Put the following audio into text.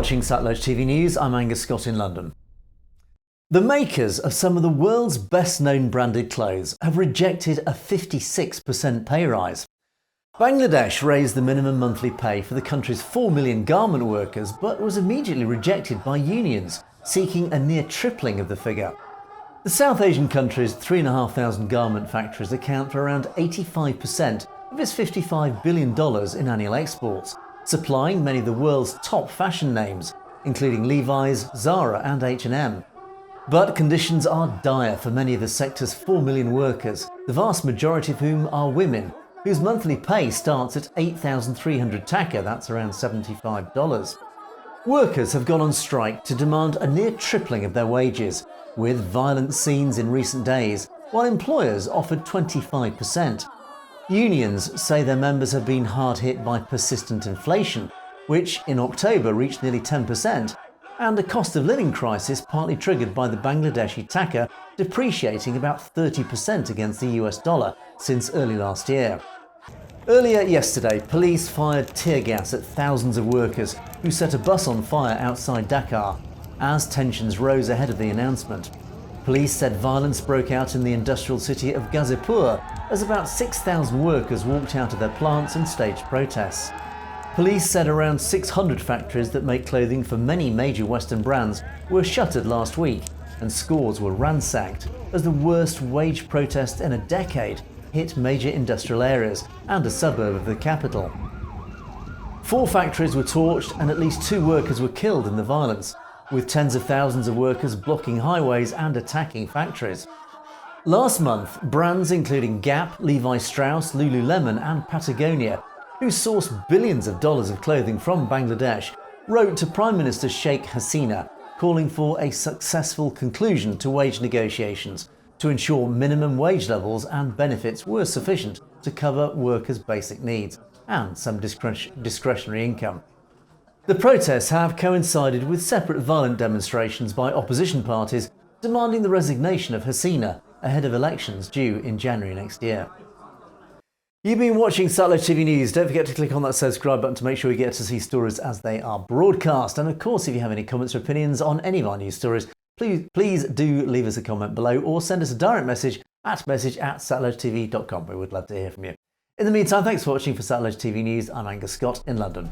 watching Satluj TV News, I'm Angus Scott in London. The makers of some of the world's best-known branded clothes have rejected a 56% pay rise. Bangladesh raised the minimum monthly pay for the country's 4 million garment workers, but was immediately rejected by unions, seeking a near tripling of the figure. The South Asian country's 3,500 garment factories account for around 85% of its $55 billion in annual exports, supplying many of the world's top fashion names, including Levi's, Zara and H&M. But conditions are dire for many of the sector's 4 million workers, the vast majority of whom are women, whose monthly pay starts at 8,300 taka, that's around $75. Workers have gone on strike to demand a near tripling of their wages, with violent scenes in recent days, while employers offered 25%. Unions say their members have been hard hit by persistent inflation, which in October reached nearly 10%, and a cost of living crisis partly triggered by the Bangladeshi taka depreciating about 30% against the US dollar since early last year. Earlier yesterday, police fired tear gas at thousands of workers who set a bus on fire outside Dhaka as tensions rose ahead of the announcement. Police said violence broke out in the industrial city of Ghazipur as about 6,000 workers walked out of their plants and staged protests. Police said around 600 factories that make clothing for many major Western brands were shuttered last week, and scores were ransacked as the worst wage protest in a decade hit major industrial areas and a suburb of the capital. 4 factories were torched and at least 2 workers were killed in the violence, with tens of thousands of workers blocking highways and attacking factories. Last month, brands including Gap, Levi Strauss, Lululemon and Patagonia, who source billions of dollars of clothing from Bangladesh, wrote to Prime Minister Sheikh Hasina calling for a successful conclusion to wage negotiations to ensure minimum wage levels and benefits were sufficient to cover workers' basic needs and some discretionary income. The protests have coincided with separate violent demonstrations by opposition parties demanding the resignation of Hasina ahead of elections due in January next year. You've been watching Satluj TV News. Don't forget to click on that subscribe button to make sure you get to see stories as they are broadcast. And of course, if you have any comments or opinions on any of our news stories, please do leave us a comment below or send us a direct message at satlujtv.com. We would love to hear from you. In the meantime, thanks for watching for Satluj TV News. I'm Angus Scott in London.